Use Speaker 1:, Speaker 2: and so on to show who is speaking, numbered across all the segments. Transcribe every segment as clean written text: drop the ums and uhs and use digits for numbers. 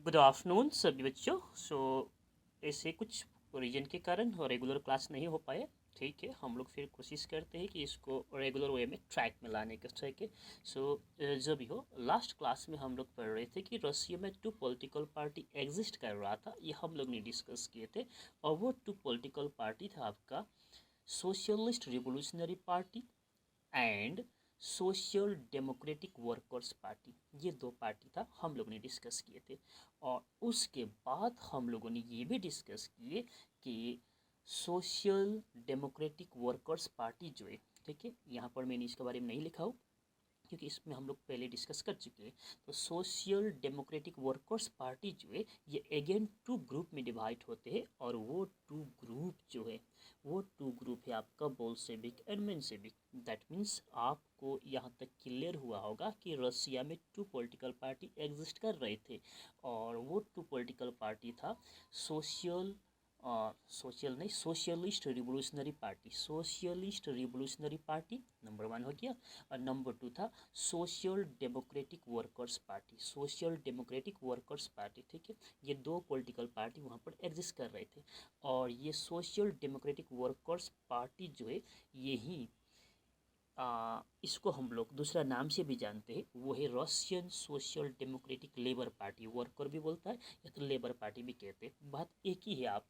Speaker 1: Good afternoon सभी बच्चों। ऐसे कुछ रीजन के कारण रेगुलर क्लास नहीं हो पाए। ठीक है, हम लोग फिर कोशिश करते हैं कि इसको रेगुलर वे में ट्रैक में लाने के। ठीक है, जो भी हो, लास्ट क्लास में हम लोग पढ़ रहे थे कि रशिया में टू पॉलिटिकल पार्टी एग्जिस्ट कर रहा था, ये हम लोग ने डिस्कस किए थे। और वो टू पॉलिटिकल पार्टी था आपका socialist revolutionary party and social democratic workers party. ये दो पार्टी था, हम लोगों ने डिस्कस किए थे। और उसके बाद हम लोगों ने ये भी डिस्कस किए कि सोशल डेमोक्रेटिक वर्कर्स पार्टी जो है, ठीक है, यहाँ पर मैंने इसके बारे में नहीं लिखा हूँ क्योंकि इसमें हम लोग पहले डिस्कस कर चुके हैं। तो सोशल डेमोक्रेटिक वर्कर्स पार्टी जो है ये अगेन टू ग्रुप में डिवाइड होते हैं। और वो टू ग्रुप जो है, वो टू ग्रुप है आपका Bolshevik and Menshevik. That means आपको यहाँ तक क्लियर हुआ होगा कि रशिया में टू पॉलिटिकल पार्टी एग्जिस्ट कर रहे थे। और वो टू पॉलिटिकल पार्टी था socialist revolutionary party. Socialist revolutionary party number 1 हो गया। और नंबर 2 था social democratic workers party. Social democratic workers party, ठीक है, ये दो पॉलिटिकल पार्टी वहाँ पर एग्जिस्ट कर रहे थे। और ये सोशल डेमोक्रेटिक वर्कर्स पार्टी जो है, यही इसको हम लोग दूसरा नाम से भी जानते हैं, वो है Russian social democratic labour party. Worker भी बोलता है या तो लेबर पार्टी भी कहते हैं, बात एक ही है आप।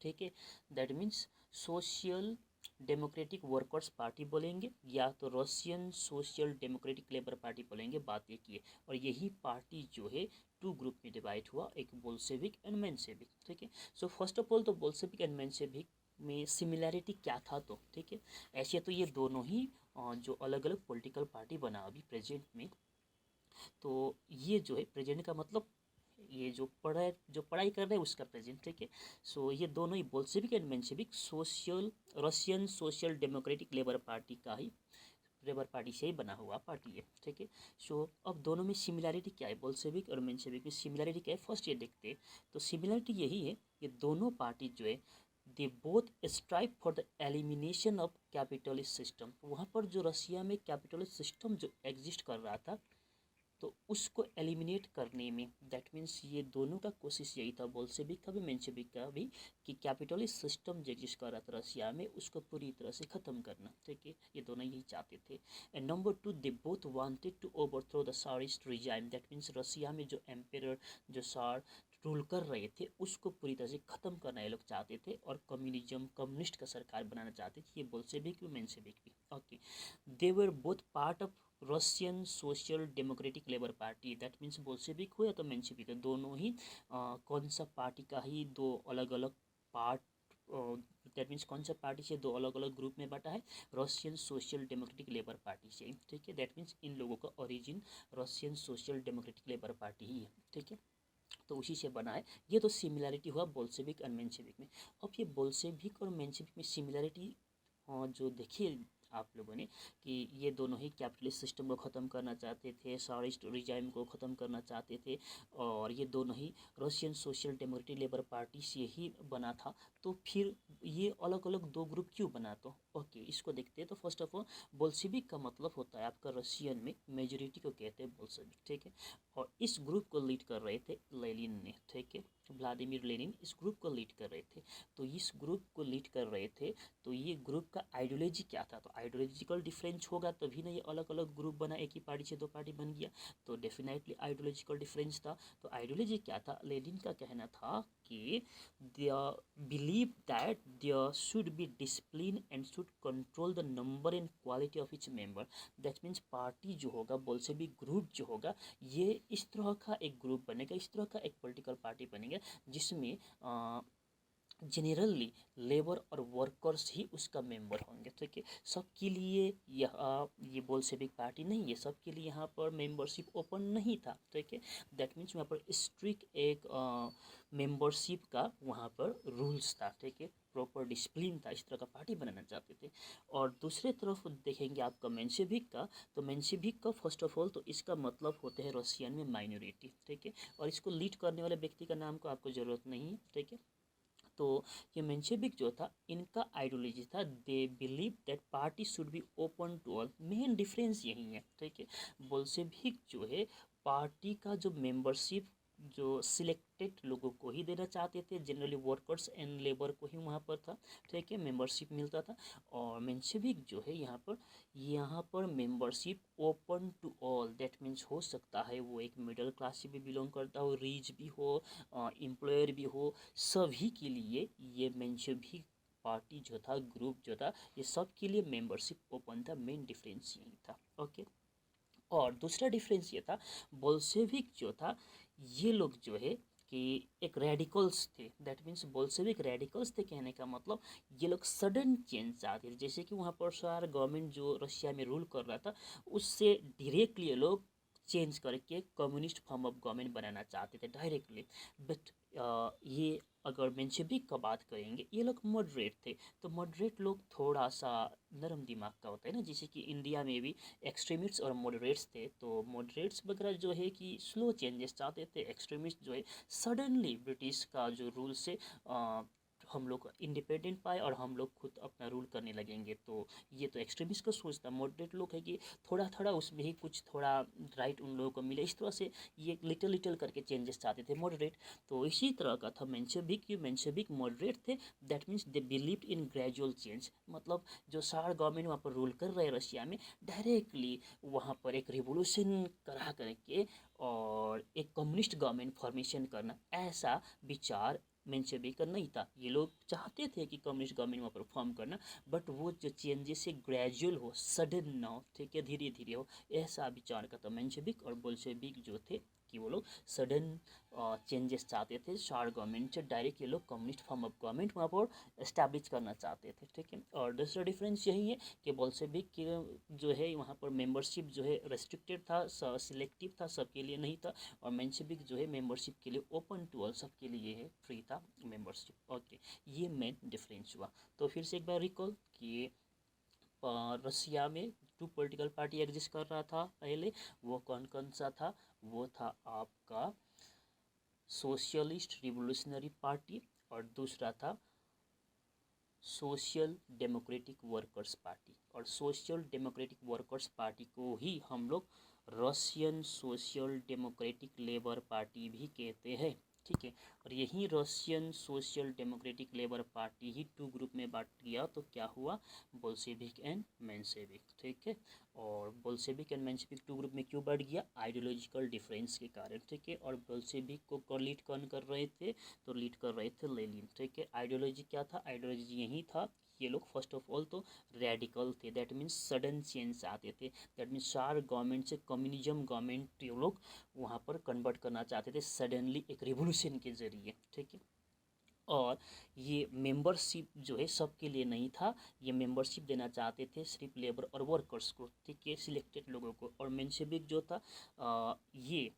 Speaker 1: ठीक है, that means social democratic workers party बोलेंगे या तो Russian social democratic labour party बोलेंगे, बात एक ही है। और यही पार्टी जो है टू ग्रुप में डिवाइड हुआ, एक बोल्शेविक एंड मेंशेविक। ठीक है, सो फर्स्ट ऑफ ऑल तो बोल्शेविक एंड मेंशेविक में सिमिलैरिटी क्या था, तो ठीक है, ऐसे तो ये दोनों ही जो अलग अलग पॉलिटिकल पार्टी बना अभी प्रेजेंट में। तो ये जो है प्रेजेंट का मतलब ये जो पढ़ाई कर रहे हैं उसका प्रेजेंट। ठीक है, ये दोनों ही Bolshevik and Menshevik social Russian social democratic labour party का ही लेबर पार्टी से ही बना हुआ पार्टी है। ठीक है, अब दोनों में सिमिलैरिटी क्या है, बोल्शेविक और मेंशेविक में सिमिलैरिटी क्या है, फर्स्ट ये देखते हैं। तो सिमिलैरिटी यही है कि दोनों पार्टी जो है they both strive for the elimination of capitalist system. वहाँ पर जो रशिया में कैपिटलिस्ट सिस्टम जो एग्जिस्ट कर रहा था, तो उसको एलिमिनेट करने में, दैट मीन्स ये दोनों का कोशिश यही था, बोल्शेविक का भी मेंशेविक का भी, कि कैपिटलिस्ट सिस्टम जो एग्जिस्ट कर रहा था रशिया में उसको पूरी तरह से ख़त्म करना। ठीक है, ये दोनों यही चाहते थे। And number 2, they both wanted to overthrow the tsarist regime. That means Russia में जो एम्पेरर जो सार रूल कर रहे थे उसको पूरी तरह से ख़त्म करना ये लोग चाहते थे। और कम्युनिस्ट का सरकार बनाना चाहते थे, ये बोल्शेविक भी मेंशेविक भी। Okay, they were both part of Russian social democratic labour party. That means Bolshevik हो या तो मेंशेविक हो, दोनों ही कौन सा पार्टी का ही दो अलग अलग पार्ट, दैट मीन्स कौन सा पार्टी से दो अलग अलग ग्रुप में बटा है, Russian social democratic labour party से। ठीक है, दैट मीन्स इन लोगों का origin Russian social democratic labour party ही है। ठीक है, तो उसी से बना है। ये तो सिमिलैरिटी हुआ बोल्शेविक और मेंशेविक में। अब ये बोल्शेविक और मेंशेविक में सिमिलैरिटी जो देखिए आप लोगों ने कि ये दोनों ही कैपिटलिस्ट सिस्टम को ख़त्म करना चाहते थे, सारिस्ट रिजाइम को ख़त्म करना चाहते थे। और ये दोनों ही Russian social democratic labour party से ही बना था। तो फिर ये अलग अलग दो ग्रुप क्यों बना, तो ओके इसको देखते हैं। तो फर्स्ट ऑफ ऑल बोल्शेविक का मतलब होता है आपका रशियन में मेजोरिटी को कहते हैं बोल्शेविक। ठीक है, और इस ग्रुप को लीड कर रहे थे लेनिन ने। ठीक है, व्लादिमीर लेनिन इस ग्रुप को लीड कर रहे थे। तो इस ग्रुप को लीड कर रहे थे, तो ये ग्रुप का आइडियोलॉजी क्या था, तो आइडियोलॉजिकल डिफरेंस होगा तभी ना ये अलग अलग ग्रुप बना, एक ही पार्टी से दो पार्टी बन गया। तो डेफिनेटली आइडियोलॉजिकल डिफरेंस था। तो आइडियोलॉजी क्या था, लेनिन का कहना था कि they believe that there should be discipline and should control the number and quality of each member. That means party जो होगा, बोल्शेविक ग्रुप जो होगा, ये इस तरह का एक ग्रुप बनेगा, इस तरह का एक पॉलिटिकल पार्टी बनेगा जिसमें जनरली लेबर और वर्कर्स ही उसका मेंबर होंगे। ठीक है, सबके लिए ये बोल्शेविक पार्टी नहीं है, सबके लिए यहाँ पर मेंबरशिप ओपन नहीं था। ठीक है, दैट मीन्स वहाँ पर स्ट्रिक्ट एक मेंबरशिप का वहाँ पर रूल्स था। ठीक है, प्रॉपर डिसिप्लिन था, इस तरह का पार्टी बनाना चाहते थे। और दूसरे तरफ देखेंगे आपका मेंशेविक का, तो मेंशेविक का फर्स्ट ऑफ ऑल तो इसका मतलब होते हैं रशियन में माइनॉरिटी। ठीक है, और इसको लीड करने वाले व्यक्ति का नाम को आपको ज़रूरत नहीं है। ठीक है, तो ये मेंशेविक जो था इनका आइडियोलॉजी था, they believe that party should be open to all. Main difference यही है। ठीक है, बोल्शेविक जो है पार्टी का जो मेंबरशिप जो सिलेक्टेड लोगों को ही देना चाहते थे, जनरली वर्कर्स एंड लेबर को ही वहाँ पर था, ठीक है, मेंबरशिप मिलता था। और मेंशेविक जो है यहाँ पर membership open to all, that means हो सकता है वो एक मिडिल क्लास से भी बिलोंग करता हो, रिच भी हो, एम्प्लॉयर भी हो, सभी के लिए ये मेंशेविक पार्टी जो था, ग्रुप जो था, ये सब के लिए मेंबरशिप ओपन था। मेन डिफरेंस यही था। ओके। और दूसरा डिफरेंस ये था, बोल्शेविक जो था, ये लोग जो है कि एक रेडिकल्स थे, दैट मीन्स बोल्शेविक रेडिकल्स थे। कहने का मतलब ये लोग सडन चेंज चाहते थे, जैसे कि वहाँ पर सारा गवर्नमेंट जो रशिया में रूल कर रहा था उससे डायरेक्टली ये लोग चेंज करके कम्युनिस्ट फॉर्म ऑफ गवर्नमेंट बनाना चाहते थे डायरेक्टली। बट ये अगर मेंशेविक का बात करेंगे, ये लोग मॉडरेट थे। तो मॉडरेट लोग थोड़ा सा नरम दिमाग का होता है ना, जैसे कि इंडिया में भी एक्सट्रीमिस्ट्स और मॉडरेट्स थे। तो मॉडरेट्स वगैरह जो है कि स्लो चेंजेस चाहते थे, एक्सट्रीमिस्ट जो है सडनली ब्रिटिश का जो रूल से हम लोग इंडिपेंडेंट पाए और हम लोग खुद अपना रूल करने लगेंगे। तो ये तो एक्सट्रीमिस्ट का सोच था। मॉडरेट लोग है कि थोड़ा थोड़ा उसमें ही कुछ थोड़ा राइट उन लोगों को मिले, इस तरह से ये लिटिल लिटिल करके चेंजेस चाहते थे मॉडरेट। तो इसी तरह का था मेंशेविक। ये मेंशेविक मॉडरेट थे, that means they believed in gradual change. मतलब जो सार गवर्नमेंट वहाँ पर रूल कर रहे हैं रशिया में, डायरेक्टली वहाँ पर एक रिवोल्यूशन करा करके और एक कम्युनिस्ट गवर्नमेंट फॉर्मेशन करना, ऐसा विचार मेंशेविक का नहीं था। ये लोग चाहते थे कि कम्युनिस्ट गवर्नमेंट वहाँ पर फॉर्म करना, बट वो जो चेंजेस से ग्रेजुअल हो, सडन ना हो, ठीक है, धीरे धीरे हो, ऐसा विचार का था मेंशेविक। और बोल्शेविक जो थे कि वो लोग सडन चेंजेस चाहते थे, सार गवर्नमेंट से डायरेक्ट ये लोग कम्युनिस्ट फॉर्म ऑफ गवर्नमेंट वहाँ पर इस्टेब्लिश करना चाहते थे, ठीक है। और दूसरा डिफरेंस यही है कि बोल्शेविक की जो है वहाँ पर मेंबरशिप जो है रेस्ट्रिक्टेड था, सिलेक्टिव था, सबके लिए नहीं था। और मेंशेविक जो है मेंबरशिप के लिए ओपन टू ऑल, सबके लिए है, फ्री था मेंबरशिप। ओके, ये मेन डिफरेंस हुआ। तो फिर से एक बार रिकॉल कि रसिया में टू पॉलिटिकल पार्टी एग्जिस्ट कर रहा था पहले, वो कौन कौन सा था? वो था आपका सोशलिस्ट रिवोल्यूशनरी पार्टी, और दूसरा था सोशल डेमोक्रेटिक वर्कर्स पार्टी। और सोशल डेमोक्रेटिक वर्कर्स पार्टी को ही हम लोग Russian social democratic labour party भी कहते हैं, ठीक है। और यही Russian social democratic labour party ही टू ग्रुप में बांट गया, तो क्या हुआ? बोल्शेविक एंड मेंशेविक, ठीक है। और Bolshevik and Menshevik two group में क्यों बढ़ गया? आइडियोलॉजिकल डिफरेंस के कारण, ठीक है। और बोल्शेविक को लीड कौन कर रहे थे? तो लीड कर रहे थे लेनिन, ठीक है। आइडियोलॉजी क्या था? आइडियोलॉजी यही था, ये लोग फर्स्ट ऑफ ऑल तो रेडिकल थे, दैट मीन्स सडन चेंज आते थे, दैट मीन्स सार गवर्नमेंट से कम्युनिज्म गवर्नमेंट ये लोग वहाँ पर कन्वर्ट करना चाहते थे सडनली एक रिवोल्यूशन के जरिए, ठीक है। और ये मेंबरशिप जो है सबके लिए नहीं था, ये मेंबरशिप देना चाहते थे सिर्फ लेबर और वर्कर्स को, ठीक है, सिलेक्टेड लोगों को। और मेंशेविक जो था ये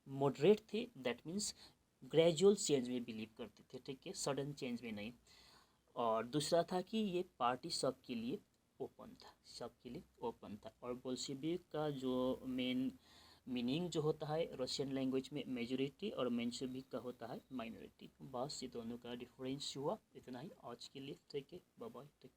Speaker 1: मॉडरेट थे, दैट मीन्स ग्रेजुअल चेंज में बिलीव करते थे, ठीक है, सडन चेंज में नहीं। और दूसरा था कि ये पार्टी सबके लिए ओपन था, सबके लिए ओपन था। और बोल्शेविक का जो मेन मीनिंग जो होता है रशियन लैंग्वेज में मेजोरिटी, और मेंशेविक का होता है माइनॉरिटी। बस ये दोनों का डिफरेंस हुआ, इतना ही आज के लिए, ठीक है, बाय बाय।